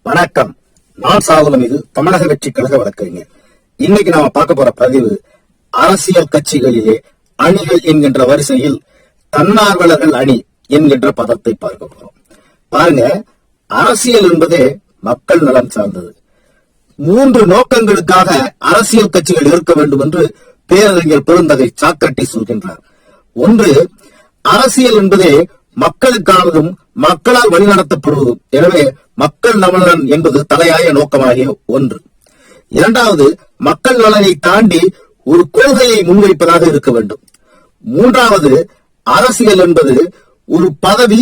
வணக்கம். நான் சாகுலம். இது தமிழக வெற்றி கழக வழக்கறிஞர். இன்னைக்கு நாம பார்க்க போற பதிவு அரசியல் கட்சிகளிலே அணிகள் என்கின்ற வரிசையில் தன்னார்வலர்கள் அணி என்கின்ற பதத்தை பார்க்க போறோம். பாருங்க, அரசியல் என்பதே மக்கள் நலன் சார்ந்தது. 3 நோக்கங்களுக்காக அரசியல் கட்சிகள் இருக்க வேண்டும் என்று பேரறிஞர் பெருந்தகை சாக்ரட்டிஸ் சொல்கின்றார். ஒன்று, அரசியல் என்பதே மக்களுக்கானதும் மக்களால் வழிநடத்தப்படுவதும். எனவே மக்கள் நலன் என்பது தலையாய நோக்கமாகிய ஒன்று. இரண்டாவது, மக்கள் நலனை தாண்டி ஒரு கொள்கையை முன்வைப்பதாக இருக்க வேண்டும். மூன்றாவது, அரசியல் என்பது ஒரு பதவி,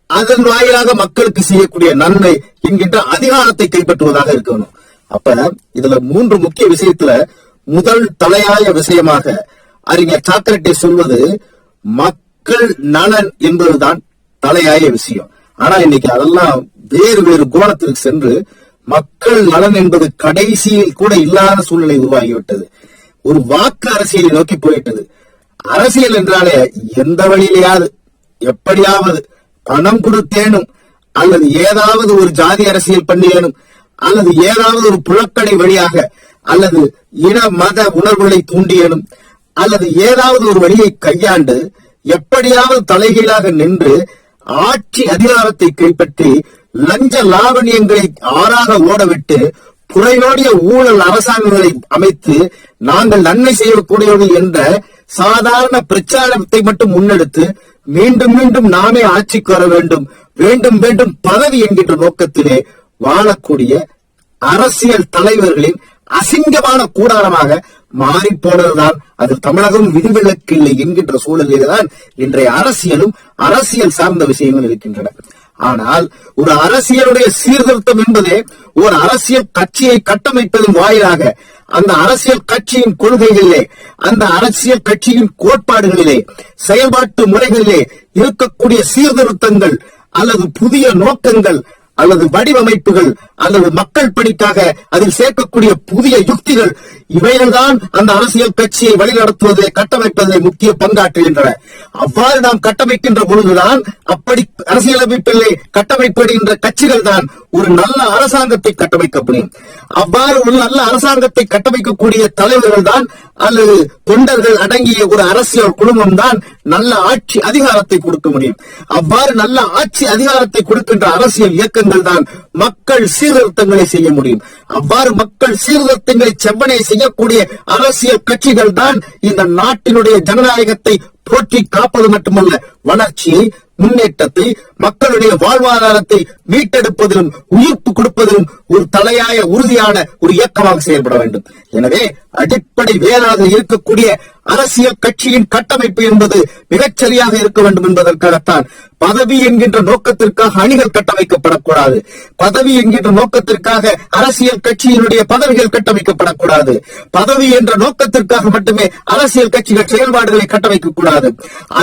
அதன் வாயிலாக மக்களுக்கு செய்யக்கூடிய நன்மை என்கின்ற அதிகாரத்தை கைப்பற்றுவதாக இருக்க வேண்டும். அப்ப இதுல 3 முக்கிய விஷயத்துல முதல் தலையாய விஷயமாக அறிஞர் சாக்ரட்டிஸ் சொல்வது மக்கள் நலன் என்பதுதான் தலையாய விஷயம். ஆனா இன்னைக்கு அதெல்லாம் வேறு வேறு கோணத்திற்கு சென்று மக்கள் நலன் என்பது கடைசியில் கூட இல்லாத சூழ்நிலை உருவாகிவிட்டது. ஒரு வாக்கு அரசியலை நோக்கி போயிட்டது. அரசியல் என்றாலே எந்த வழியிலேயாவது எப்படியாவது பணம் கொடுத்தேனும், அல்லது ஏதாவது ஒரு ஜாதி அரசியல் பண்ணியேனும், அல்லது ஏதாவது ஒரு புழக்கடை வழியாக, அல்லது இன மத உணர்வுகளை தூண்டியேனும், அல்லது ஏதாவது ஒரு வழியை கையாண்டு எப்படியாவது தலைகீழாக நின்று ஆட்சி அதிகாரத்தை கைப்பற்றி லஞ்ச லாவணியங்களை ஆறாக ஓடவிட்டு புறையோடிய ஊழல் அரசாங்கங்களை அமைத்து நாங்கள் நன்மை செய்யக்கூடியவர்கள் என்ற சாதாரண பிரச்சாரத்தை மட்டும் முன்னெடுத்து மீண்டும் மீண்டும் நாமே ஆட்சிக்கு வர வேண்டும், வேண்டும் வேண்டும் பதவி என்கின்ற நோக்கத்திலே வாழக்கூடிய அரசியல் தலைவர்களின் அசிங்கமான கூடாரமாக மாறி போனதுதான். அது தமிழகம் விதிவிலக்கில்லை என்கின்ற சூழலில்தான் இன்றைய அரசியலும் அரசியல் சார்ந்த விஷயங்கள் இருக்கின்றன. ஆனால் ஒரு அரசியலுடைய சீர்திருத்தம் என்பதே ஒரு அரசியல் கட்சியை கட்டமைப்பதன் வாயிலாக அந்த அரசியல் கட்சியின் கொள்கைகளிலே, அந்த அரசியல் கட்சியின் கோட்பாடுகளிலே, செயல்பாட்டு முறைகளிலே இருக்கக்கூடிய சீர்திருத்தங்கள் அல்லது புதிய நோக்கங்கள் அல்லது வடிவமைப்புகள் அல்லது மக்கள் பணிக்காக அதில் சேர்க்கக்கூடிய புதிய யுக்திகள், இவைகள்தான் அந்த அரசியல் கட்சியை வழிநடத்துவதிலே கட்டமைப்பதிலே முக்கிய பங்காற்றுகின்றன. அவ்வாறு நாம் கட்டமைக்கின்ற பொழுதுதான், அப்படி அரசியலமைப்பிலே கட்டமைப்படுகின்ற கட்சிகள் தான் ஒரு நல்ல அரசாங்கத்தை கட்டமைக்க முடியும். அவ்வாறு ஒரு நல்ல அரசாங்கத்தை கட்டமைக்கக்கூடிய தலைவர்கள் தான் அல்லது தொண்டர்கள் அடங்கிய ஒரு அரசியல் குழுமம் தான் நல்ல ஆட்சி அதிகாரத்தை கொடுக்க முடியும். அவ்வாறு நல்ல ஆட்சி அதிகாரத்தை கொடுக்கின்ற அரசியல் இயக்கங்கள் தான் மக்கள் சீர்திருத்தங்களை செய்ய முடியும். அவ்வாறு மக்கள் சீர்திருத்தங்களை செவ்வனை செய்யக்கூடிய அரசியல் கட்சிகள் தான் இந்த நாட்டினுடைய ஜனநாயகத்தை போற்றி காப்பது மட்டுமல்ல, வளர்ச்சியை, முன்னேற்றத்தை, மக்களுடைய வாழ்வாதாரத்தை மீட்டெடுப்பதிலும் உயிர்ப்பு கொடுப்பதிலும் ஒரு தலையாய உறுதியான ஒரு இயக்கமாக செயல்பட வேண்டும். எனவே அடிப்படை வேறாக இருக்கக்கூடிய அரசியல் கட்சியின் கட்டமைப்பு என்பது மிகச்சரியாக இருக்க வேண்டும் என்பதற்காகத்தான் பதவி என்கின்ற நோக்கத்திற்காக அணிகள் கட்டமைக்கப்படக்கூடாது. பதவி என்கின்ற நோக்கத்திற்காக அரசியல் கட்சியினுடைய பதவிகள் கட்டமைக்கப்படக்கூடாது. பதவி என்ற நோக்கத்திற்காக மட்டுமே அரசியல் கட்சிகள் செயல்பாடுகளை கட்டமைக்க கூடாது.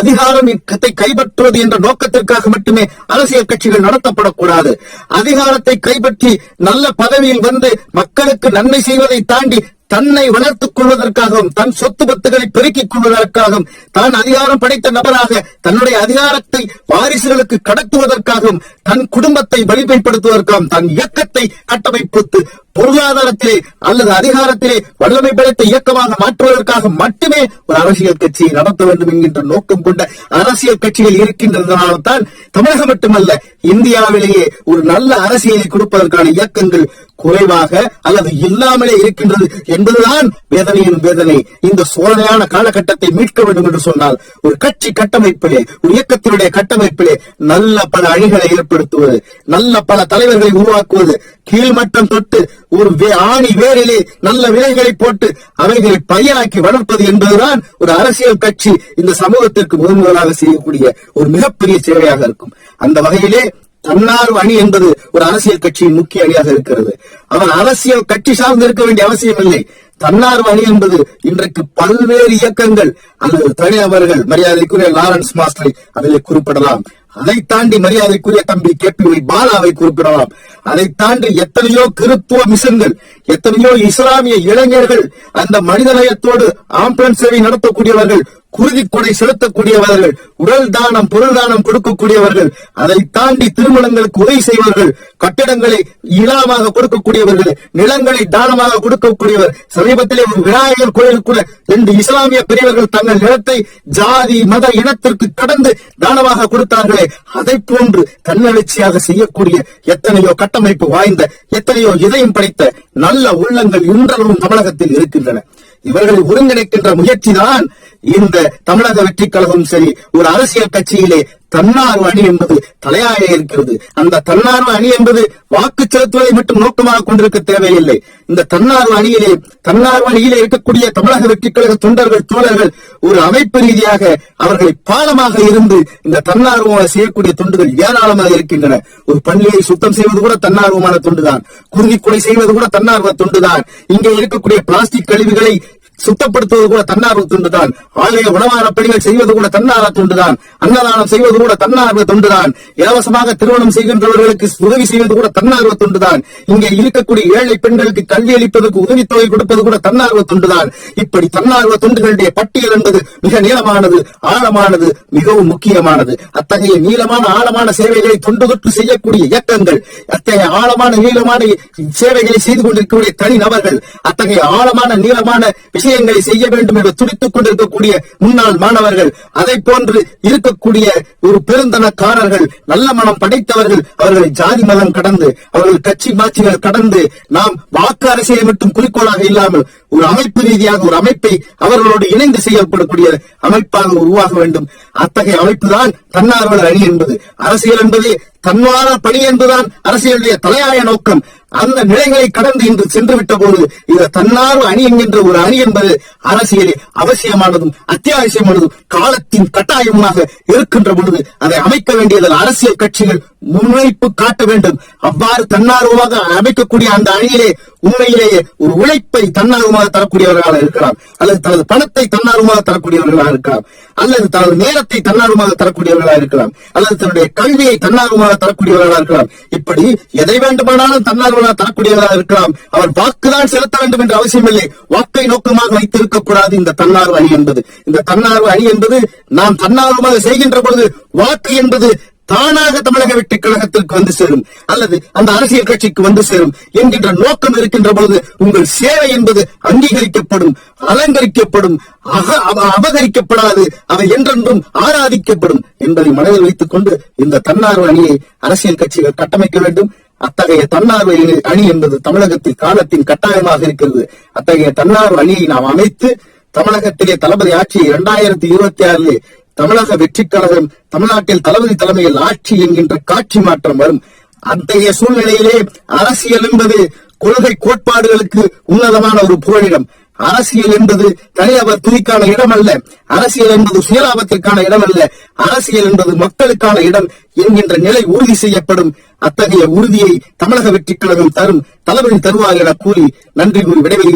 அதிகாரத்தை கைப்பற்றுவது என்ற நோக்கத்திற்காக மட்டுமே அரசியல் கட்சிகள் நடத்தப்படக்கூடாது. அதிகாரத்தை கைப்பற்றி நல்ல பதவியில் வந்து மக்களுக்கு நன்மை செய்வதை தாண்டி தன்னை வளர்த்துக் கொள்வதற்காகவும், தன் சொத்து பத்துகளை பெருக்கிக் கொள்வதற்காகவும், தான் அதிகாரம் படைத்த நபராக தன்னுடைய அதிகாரத்தை வாரிசுகளுக்கு கடத்துவதற்காகவும், தன் குடும்பத்தை வலிமைப்படுத்துவதற்காகவும், தன் இயக்கத்தை கட்டமைப்பு பொருளாதாரத்திலே அல்லது அதிகாரத்திலே வல்லமை படைத்த இயக்கமாக மாற்றுவதற்காக மட்டுமே ஒரு அரசியல் கட்சியை நடத்த வேண்டும் என்கின்ற நோக்கம் கொண்ட அரசியல் கட்சிகள் இருக்கின்றதனால்தான் தமிழகம் மட்டுமல்ல, இந்தியாவிலேயே ஒரு நல்ல அரசியலை கொடுப்பதற்கான இயக்கங்கள் குறைவாக அல்லது இல்லாமலே இருக்கின்றது என்பதுதான் வேதனையின் வேதனை. இந்த சோதனையான காலகட்டத்தை மீட்க வேண்டும் என்று சொன்னால் ஒரு கட்சி கட்டமைப்பிலே, ஒரு இயக்கத்தினுடைய கட்டமைப்பிலே நல்ல பல அணிகளை ஏற்படுத்துவது, நல்ல பல தலைவர்களை உருவாக்குவது, கீழ்மட்டம் தொட்டு ஒரு ஆணி வேரிலே நல்ல விதைகளை போட்டு அவைகளை பயிராக்கி வளர்ப்பது என்பதுதான் ஒரு அரசியல் கட்சி இந்த சமூகத்திற்கு முதன்முதலாக செய்யக்கூடிய ஒரு மிகப்பெரிய சேவையாக இருக்கும். அந்த வகையிலே தன்னார்வ அணி என்பது ஒரு அரசியல் கட்சியின் முக்கிய அணியாக இருக்கிறது. அவர் அரசியல் கட்சி சார்ந்து இருக்க வேண்டிய அவசியம் இல்லை. தன்னார்வ அணி என்பது இன்றைக்கு பல்வேறு இயக்கங்கள் அல்லது தனிநபர்கள், மரியாதைக்குரிய லாரன்ஸ் மாஸ்டரை அதிலே குறிப்பிடலாம். அதை தாண்டி மரியாதைக்குரிய தம்பி KPY பாலாவை குறிப்பிடலாம். அதை தாண்டி எத்தனையோ கிறித்துவ மிஷன்கள், எத்தனையோ இஸ்லாமிய இளைஞர்கள், அந்த மனிதநேயத்தோடு ஆம்புலன்ஸ் சேவை நடத்தக்கூடியவர்கள், குருதி கொடை செலுத்தக்கூடியவர்கள், உடல் தானம் பொருள் தானம் கொடுக்கக்கூடியவர்கள், அதை தாண்டி திருமணங்களுக்கு உதவி செய்வார்கள், கட்டிடங்களை இலாமாக கொடுக்கக்கூடியவர்கள், நிலங்களை தானமாக கொடுக்கக்கூடியவர். சமீபத்திலே ஒரு விநாயகர் கோயிலுக்கு கூட 2 இஸ்லாமிய பெரியவர்கள் தங்கள் நிலத்தை ஜாதி மத இனத்திற்கு கடந்து தானமாக கொடுத்தார்களே, அதை போன்று தன்னெழுச்சியாக செய்யக்கூடிய எத்தனையோ கட்டமைப்பு வாய்ந்த, எத்தனையோ இதயம் படைத்த நல்ல உள்ளங்கள் இன்றளவும் தமிழகத்தில் இருக்கின்றன. இவர்களை ஒருங்கிணைக்கின்ற முயற்சி தான் இந்த தமிழக வெற்றி கழகம். சரி, ஒரு அரசியல் கட்சியிலே தன்னார்வ அணி என்பது தலையாய இருக்கிறது. அந்த தன்னார்வ அணி என்பது வாக்கு செலுத்துவதை மட்டும் நோக்கமாக கொண்டிருக்க தேவையில்லை. இந்த தன்னார்வ அணியிலே இருக்கக்கூடிய தமிழக வெற்றி கழக தொண்டர்கள், தோழர்கள் ஒரு அமைப்பு ரீதியாக அவர்களை பாலமாக இருந்து இந்த தன்னார்வமாக செய்யக்கூடிய தொண்டுகள் ஏராளமாக இருக்கின்றன. ஒரு பள்ளியை சுத்தம் செய்வது கூட தன்னார்வமான தொண்டுதான். குருதி கொலை செய்வது கூட தன்னார்வ தொண்டுதான். இங்கே இருக்கக்கூடிய பிளாஸ்டிக் கழிவுகளை சுத்தப்படுத்துவது கூட தன்னார்வ தொண்டுதான். ஆலய உணவான பணிகள் செய்வது கூட தன்னார்வ தொண்டுதான். அன்னதானம் செய்வது கூட தன்னார்வ தொண்டுதான். இலவசமாக திருமணம் செய்கின்றவர்களுக்கு உதவி செய்வது கூட தன்னார்வ தொண்டுதான். இங்கே இருக்கக்கூடிய ஏழை பெண்களுக்கு கல்வி அளிப்பதற்கு உதவித்தொகை கொடுப்பது கூட தன்னார்வ தொண்டுதான். இப்படி தன்னார்வ தொண்டுகளுடைய பட்டியல் என்பது மிக நீளமானது, ஆழமானது, மிகவும் முக்கியமானது. அத்தகைய நீளமான ஆழமான சேவைகளை தொண்டு தொட்டு செய்யக்கூடிய இயக்கங்கள், அத்தகைய ஆழமான நீளமான சேவைகளை செய்து கொண்டிருக்கக்கூடிய தனி நபர்கள், அத்தகைய ஆழமான நீளமான விஷயங்களை செய்ய வேண்டும் என்று துடித்துக் கொண்டிருக்கக்கூடிய முன்னாள் மாணவர்கள், அதை போன்று இருக்கக்கூடிய ஒரு பெருந்தனக்காரர்கள், நல்ல மனம் படைத்தவர்கள், அவர்களை ஜாதி மதம் கடந்து, அவர்கள் கட்சி மாட்சிகள் கடந்து, நாம் வாக்கு அரசியலை மட்டும் குறிக்கோளாக இல்லாமல் ஒரு அமைப்பு ரீதியாக ஒரு அமைப்பை அவர்களோடு இணைந்து செய்யப்படக்கூடிய அமைப்பாக உருவாக வேண்டும். அத்தகைய அமைப்பு தான் தன்னார்வலர் அணி என்பது. அரசியல் என்பது தன்வான பணி என்பதுதான் அரசியலுடைய தலையாய நோக்கம். அந்த நிலைகளை கடந்து இன்று சென்று விட்ட போது இந்த தன்னார்வ அணி என்கின்ற ஒரு அணி என்பது அரசியலில் அவசியமானதும் அத்தியாவசியமானதும் காலத்தின் கட்டாயமாக இருக்கின்ற பொழுது அதை அமைக்க வேண்டியதில் அரசியல் கட்சிகள் முன்வைப்பு காட்ட வேண்டும். அவ்வாறு தன்னார்வமாக அமைக்கக்கூடிய அந்த அணியிலே உண்மையிலேயே ஒரு உழைப்பை தன்னார்வமாக தரக்கூடியவர்களாக இருக்கலாம், அல்லது தனது பணத்தை தன்னார்வமாக தரக்கூடியவர்களாக இருக்கலாம், அல்லது தனது நேரத்தை தன்னார்வமாக தரக்கூடியவர்களாக இருக்கலாம், அல்லது தன்னுடைய கல்வியை தன்னார்வமாக தரக்கூடியவர்களாக இருக்கலாம். இப்படி எதை வேண்டுமானாலும் தன்னார்வமாக தரக்கூடியவர்களாக இருக்கலாம். அவர் வாக்குதான் செலுத்த வேண்டும் என்ற அவசியம் இல்லை. வாக்கை நோக்கமாக வைத்திருக்கக்கூடாது இந்த தன்னார்வ அணி என்பது. இந்த தன்னார்வ அணி என்பது நாம் தன்னார்வமாக செய்கின்ற பொழுது வாக்கு என்பது தானாக தமிழக வெற்றி கழகத்திற்கு வந்து சேரும், அல்லது அந்த அரசியல் கட்சிக்கு வந்து சேரும் என்கின்ற நோக்கம் இருக்கின்ற பொழுது உங்கள் சேவை என்பது அங்கீகரிக்கப்படும், அலங்கரிக்கப்படும், அபகரிக்கப்படாது, அவை என்றென்றும் ஆராதிக்கப்படும் என்பதை மனதில் வைத்துக் கொண்டு இந்த தன்னார்வ அணியை அரசியல் கட்சிகள் கட்டமைக்க வேண்டும். அத்தகைய தன்னார்வ அணி என்பது தமிழகத்தில் காலத்தின் கட்டாயமாக இருக்கிறது. அத்தகைய தன்னார்வ அணியை நாம் அமைத்து தமிழகத்திலே தளபதி ஆட்சி 2026 தமிழக வெற்றி கழகம் தமிழ்நாட்டில் தளபதி தலைமையில் ஆட்சி என்கின்ற காட்சி மாற்றம் வரும். அத்தகைய சூழ்நிலையிலே அரசியல் என்பது கொள்கை கோட்பாடுகளுக்கு உன்னதமான ஒரு புகழிடம். அரசியல் என்பது தனிநபர் துணிக்கான இடம் அல்ல. அரசியல் என்பது சுயலாபத்திற்கான இடம் அல்ல. அரசியல் என்பது மக்களுக்கான இடம் என்கின்ற நிலை உறுதி செய்யப்படும். அத்தகைய உறுதியை தமிழக வெற்றி கழகம் தரும், தளபதி தருவார் என கூறி நன்றி கூறி விடைபெறுகிறேன்.